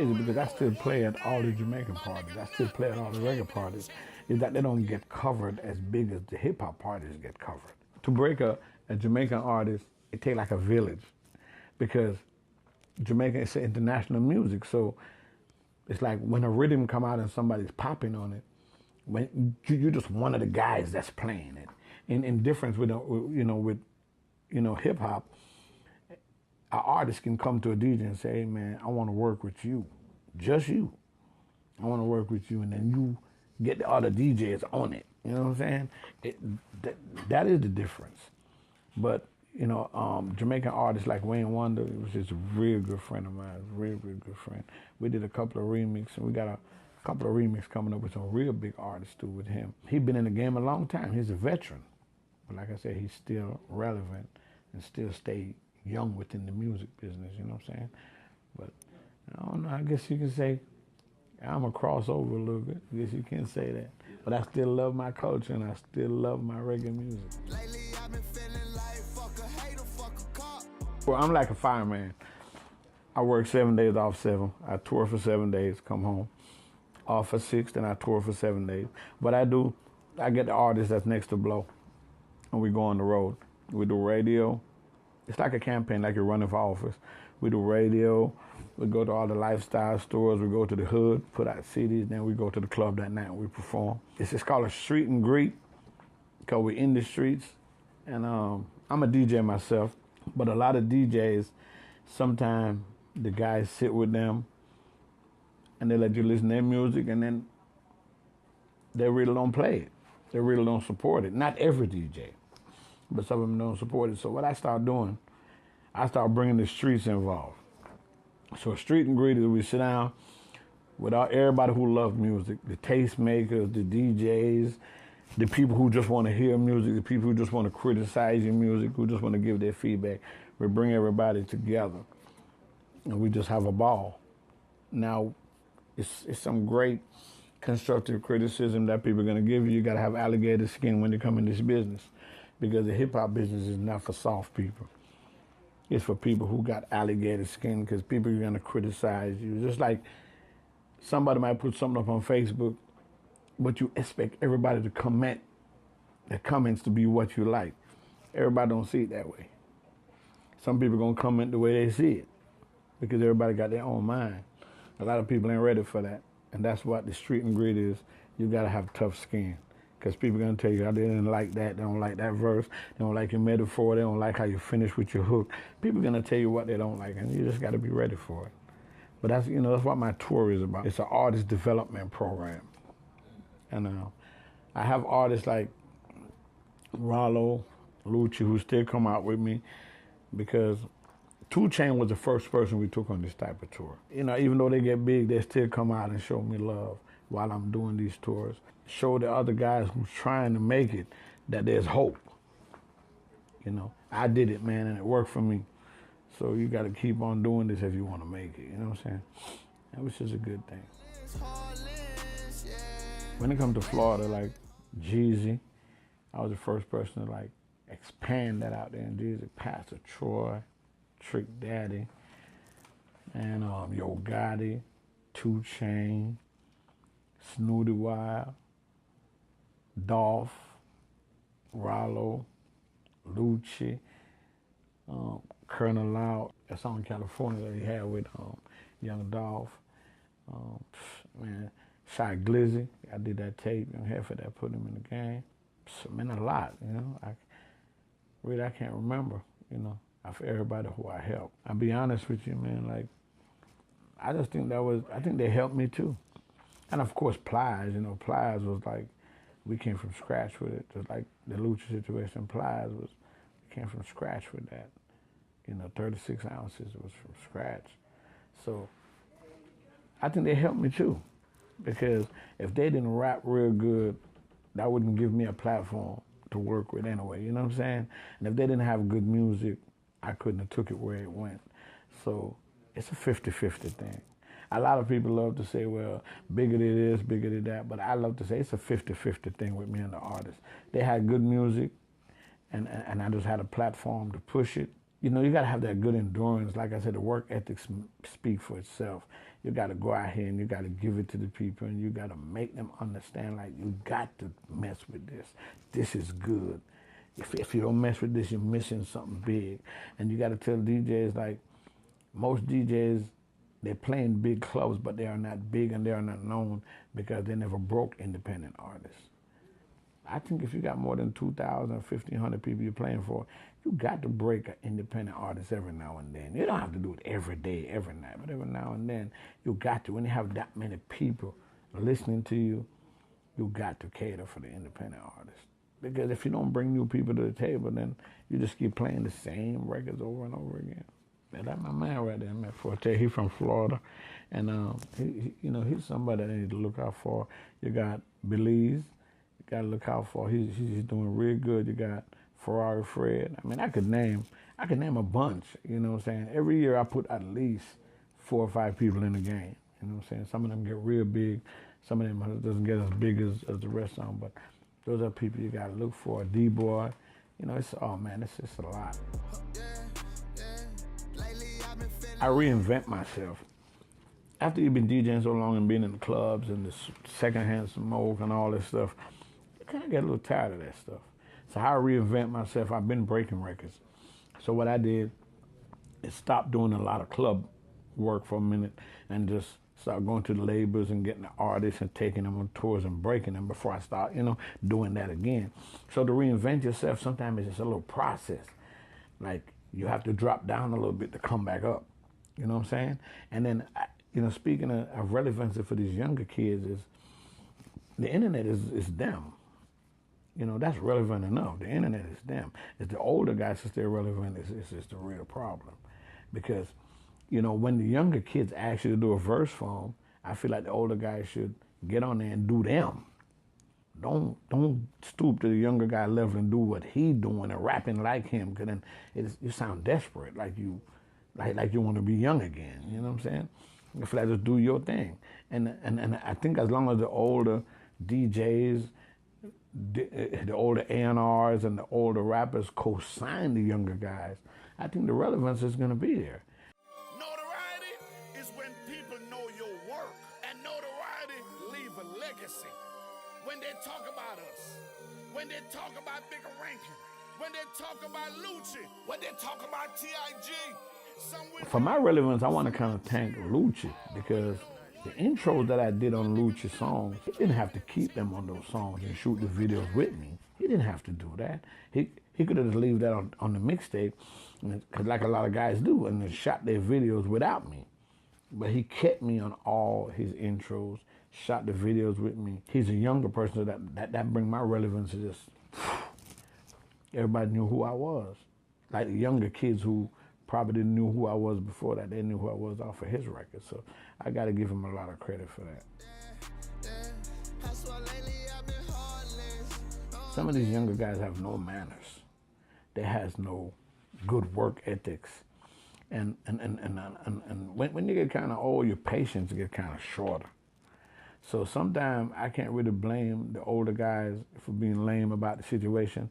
crazy because I still play at all the Jamaican parties. I still play at all the reggae parties. Is that they don't get covered as big as the hip hop parties get covered. To break a Jamaican artist, it takes like a village because Jamaica is international music. So it's like when a rhythm come out and somebody's popping on it, when you're just one of the guys that's playing it. In difference with hip hop, an artist can come to a DJ and say, "Hey man, I want to work with you, just you. I want to work with you," and then you get the other DJs on it. You know what I'm saying? That is the difference. But Jamaican artists like Wayne Wonder, it was just a real good friend of mine, real good friend. We did a couple of remixes, and we got a couple of remixes coming up with some real big artists too with him. He's been in the game a long time. He's a veteran. But like I said, he's still relevant and still stay young within the music business, you know what I'm saying? But I don't know, I guess you can say I'm a crossover a little bit. I guess you can say that. But I still love my culture and I still love my reggae music. Lately I've been feeling like fuck a hater, fuck a cop. Well, I'm like a fireman. I work 7 days off 7. I tour for 7 days, come home. Off for 6, then I tour for 7 days. But I get the artist that's next to blow. And we go on the road. We do radio. It's like a campaign, like you're running for office. We do radio. We go to all the lifestyle stores. We go to the hood, put out CDs. Then we go to the club that night and we perform. It's just called a street and greet because we're in the streets. And I'm a DJ myself, but a lot of DJs, sometimes the guys sit with them and they let you listen to their music and then they really don't play it. They really don't support it. Not every DJ. But some of them don't support it. So what I start doing, I start bringing the streets involved. So a street and greet is we sit down with everybody who loves music, the tastemakers, the DJs, the people who just want to hear music, the people who just want to criticize your music, who just want to give their feedback. We bring everybody together and we just have a ball. Now, it's some great constructive criticism that people are going to give you. You got to have alligator skin when you come in this business. Because the hip-hop business is not for soft people. It's for people who got alligator skin because people are going to criticize you. Just like somebody might put something up on Facebook, but you expect everybody to comment, the comments to be what you like. Everybody don't see it that way. Some people are going to comment the way they see it because everybody got their own mind. A lot of people ain't ready for that. And that's what the street and grit is. You got to have tough skin. Because people are going to tell you, they didn't like that, they don't like that verse, they don't like your metaphor, they don't like how you finish with your hook. People are going to tell you what they don't like, and you just got to be ready for it. But that's what my tour is about. It's an artist development program. And I have artists like Rollo, Lucci, who still come out with me because 2 Chainz was the first person we took on this type of tour. Even though they get big, they still come out and show me love while I'm doing these tours. Show the other guys who's trying to make it that there's hope. I did it, man, and it worked for me. So you got to keep on doing this if you want to make it, you know what I'm saying? Which is a good thing. When it comes to Florida, like Jeezy, I was the first person to like expand that out there in Jeezy. Pastor Troy, Trick Daddy, and Yo Gotti, 2 Chainz, Snooty Wild, Dolph, Rollo, Lucci, Colonel Loud, a song in California that he had with Young Dolph, Shy Glizzy, I did that tape, Young Heifer that put him in the game. So, man, a lot, I can't remember, of everybody who I helped. I'll be honest with you, man, like, I just think I think they helped me too. And of course, Plies, Plies was like, we came from scratch with it. Just like the Lucha situation, Plies we came from scratch with that. 36 ounces was from scratch. So I think they helped me too. Because if they didn't rap real good, that wouldn't give me a platform to work with anyway, you know what I'm saying? And if they didn't have good music, I couldn't have took it where it went. So it's a 50-50 thing. A lot of people love to say, well, bigger than this, bigger than that, but I love to say it's a 50-50 thing with me and the artist. They had good music, and I just had a platform to push it. You got to have that good endurance. Like I said, the work ethics speak for itself. You got to go out here and you got to give it to the people and you got to make them understand, like, you got to mess with this. This is good. If you don't mess with this, you're missing something big. And you got to tell DJs, like, most DJs, they're playing big clubs, but they are not big and they are not known because they never broke independent artists. I think if you got more than 2,000 or 1,500 people you're playing for, you got to break an independent artist every now and then. You don't have to do it every day, every night, but every now and then you got to. When you have that many people listening to you, you got to cater for the independent artists. Because if you don't bring new people to the table, then you just keep playing the same records over and over again. Yeah, that's my man right there, man. Forte, he's from Florida, and he's somebody that I need to look out for. You got Belize. Got to look out for. He's doing real good. You got Ferrari Fred. I mean, I could name a bunch. You know what I'm saying? Every year I put at least 4 or 5 people in the game. You know what I'm saying? Some of them get real big. Some of them doesn't get as big as the rest of them. But those are people you got to look for. D-Boy. You know, it's just a lot. I reinvent myself. After you've been DJing so long and being in the clubs and the secondhand smoke and all this stuff, kind of get a little tired of that stuff. So how I reinvent myself, I've been breaking records. So what I did is stop doing a lot of club work for a minute and just start going to the labels and getting the artists and taking them on tours and breaking them before I start, doing that again. So to reinvent yourself, sometimes it's just a little process. Like you have to drop down a little bit to come back up. You know what I'm saying? And then, speaking of relevancy for these younger kids is the internet is them. That's relevant enough. The internet is them. It's the older guys that stay relevant is the real problem. Because, when the younger kids ask you to do a verse for them, I feel like the older guys should get on there and do them. Don't stoop to the younger guy level and do what he doing and rapping like him, because then you sound desperate, like you want to be young again. You know what I'm saying? I feel like just do your thing. And I think as long as the older DJs, the older A&Rs and the older rappers co-sign the younger guys, I think the relevance is going to be there. Notoriety is when people know your work, and notoriety leave a legacy. When they talk about us, when they talk about Bigga Rankin, when they talk about Lucci, when they talk about T.I.G. For my relevance, I want to kind of thank Lucci, because the intros that I did on Lucci songs, he didn't have to keep them on those songs and shoot the videos with me. He didn't have to do that. He could have just left that on the mixtape, because like a lot of guys do, and then shot their videos without me. But he kept me on all his intros, shot the videos with me. He's a younger person, so that bring my relevance to just, everybody knew who I was. Like the younger kids who probably didn't know who I was before that, they knew who I was off of his record. So I got to give him a lot of credit for that. Some of these younger guys have no manners. They has no good work ethics. And when you get kind of old, your patience get kind of shorter. So sometimes I can't really blame the older guys for being lame about the situation.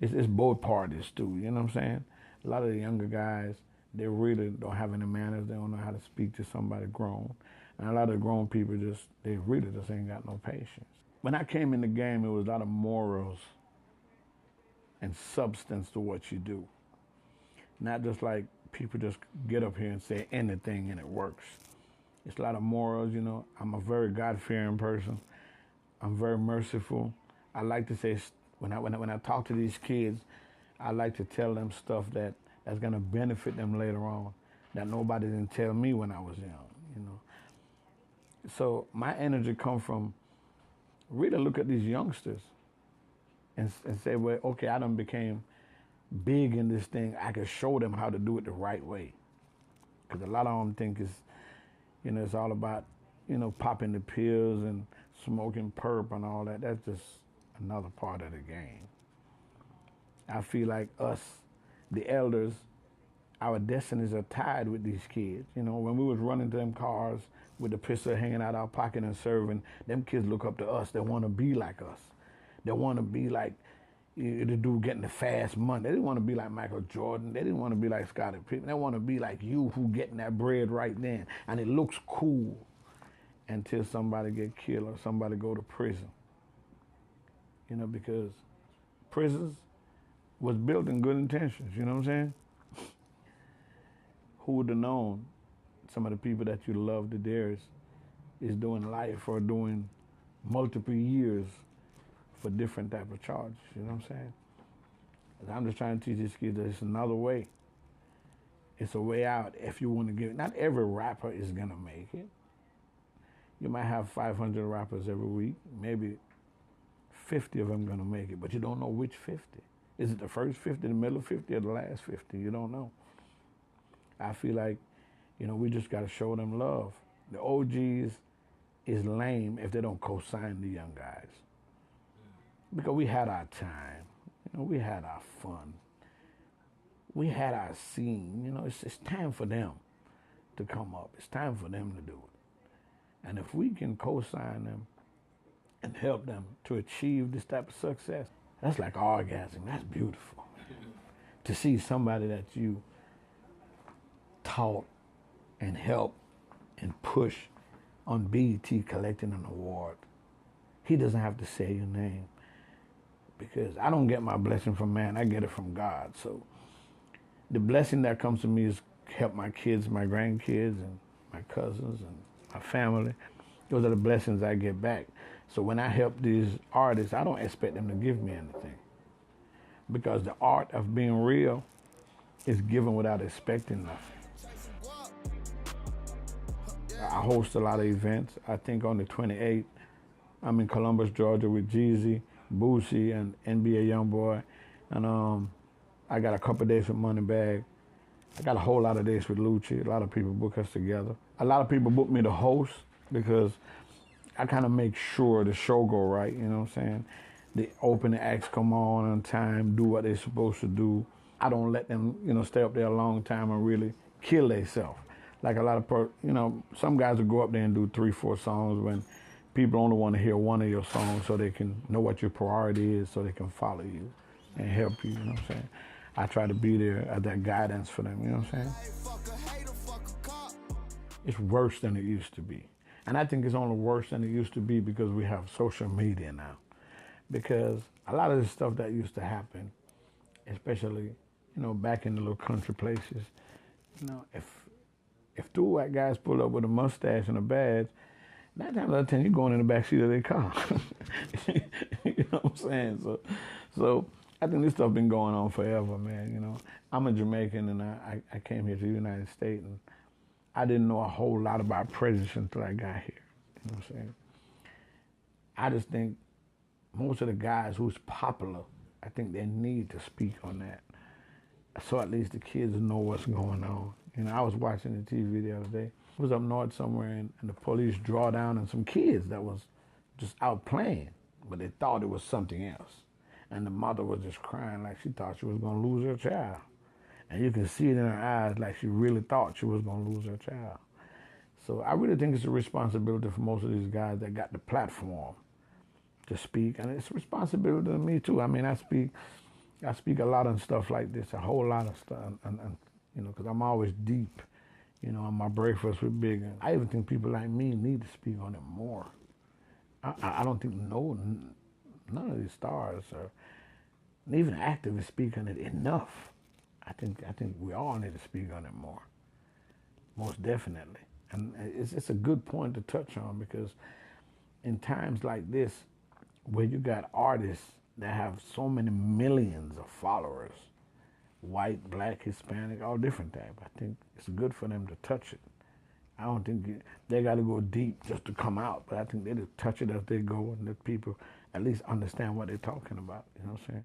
It's both parties too, you know what I'm saying? A lot of the younger guys, they really don't have any manners. They don't know how to speak to somebody grown. And a lot of the grown people they really just ain't got no patience. When I came in the game, it was a lot of morals and substance to what you do. Not just like people just get up here and say anything and it works. It's a lot of morals, I'm a very God-fearing person. I'm very merciful. I like to say, when I talk to these kids, I like to tell them stuff that's gonna benefit them later on, that nobody didn't tell me when I was young, So my energy comes from really look at these youngsters and say, well, okay, I done became big in this thing. I can show them how to do it the right way. Because a lot of them think it's all about, popping the pills and smoking perp and all that. That's just another part of the game. I feel like us, the elders, our destinies are tied with these kids. When we was running to them cars with the pistol hanging out our pocket and serving, them kids look up to us. They want to be like us. They want to be like, the dude getting the fast money. They didn't want to be like Michael Jordan. They didn't want to be like Scottie Pippen. They want to be like you, who getting that bread right then. And it looks cool until somebody get killed or somebody go to prison. You know, because prisons was built in good intentions, you know what I'm saying? Who would have known some of the people that you love to dearest is doing life or doing multiple years for different type of charges, you know what I'm saying? And I'm just trying to teach these kids that it's another way. It's a way out if you want to give it. Not every rapper is gonna make it. You might have 500 rappers every week, maybe 50 of them gonna make it, but you don't know which 50. Is it the first 50, the middle 50, or the last 50? You don't know. I feel like, you know, we just gotta show them love. The OGs is lame if they don't co-sign the young guys. Because we had our time, you know, we had our fun. We had our scene, you know, it's time for them to come up. It's time for them to do it. And if we can co-sign them and help them to achieve this type of success, that's like orgasm. That's beautiful. To see somebody that you taught and helped and push on BET collecting an award. He doesn't have to say your name because I don't get my blessing from man. I get it from God. So the blessing that comes to me is help my kids, my grandkids, and my cousins and my family. Those are the blessings I get back. So when I help these artists, I don't expect them to give me anything. Because the art of being real is given without expecting nothing. I host a lot of events. I think on the 28th, I'm in Columbus, Georgia with Jeezy, Boosie, and NBA Youngboy. And I got a couple of days with Moneybag. I got a whole lot of days with Lucci. A lot of people book us together. A lot of people book me to host because I kind of make sure the show go right, you know what I'm saying? The opening acts come on time, do what they're supposed to do. I don't let them, you know, stay up there a long time and really kill themselves. Like a lot of, you know, some guys will go up there and do 3, 4 songs when people only want to hear one of your songs so they can know what your priority is so they can follow you and help you, you know what I'm saying? I try to be there as that guidance for them, you know what I'm saying? It's worse than it used to be. And I think it's only worse than it used to be because we have social media now. Because a lot of the stuff that used to happen, especially, you know, back in the little country places, you know, if 2 white guys pull up with a mustache and a badge, 9 times out of 10, you're going in the back seat of their car. You know what I'm saying? So I think this stuff been going on forever, man, you know. I'm a Jamaican and I came here to the United States and I didn't know a whole lot about prejudice until I got here, you know what I'm saying? I just think most of the guys who's popular, I think they need to speak on that. So at least the kids know what's going on. You know, I was watching the TV the other day. I was up north somewhere and the police draw down on some kids that was just out playing, but they thought it was something else. And the mother was just crying like she thought she was gonna lose her child. And you can see it in her eyes like she really thought she was gonna lose her child. So I really think it's a responsibility for most of these guys that got the platform to speak, and it's a responsibility to me too. I mean, I speak a lot on stuff like this, a whole lot of stuff, and you know, because I'm always deep, you know, on my breakfast with Bigga. I even think people like me need to speak on it more. I don't think none of these stars or even activists speak on it enough. I think we all need to speak on it more, most definitely. And it's a good point to touch on because in times like this, where you got artists that have so many millions of followers, white, black, Hispanic, all different type, I think it's good for them to touch it. I don't think they got to go deep just to come out, but I think they just touch it as they go and let people at least understand what they're talking about, you know what I'm saying?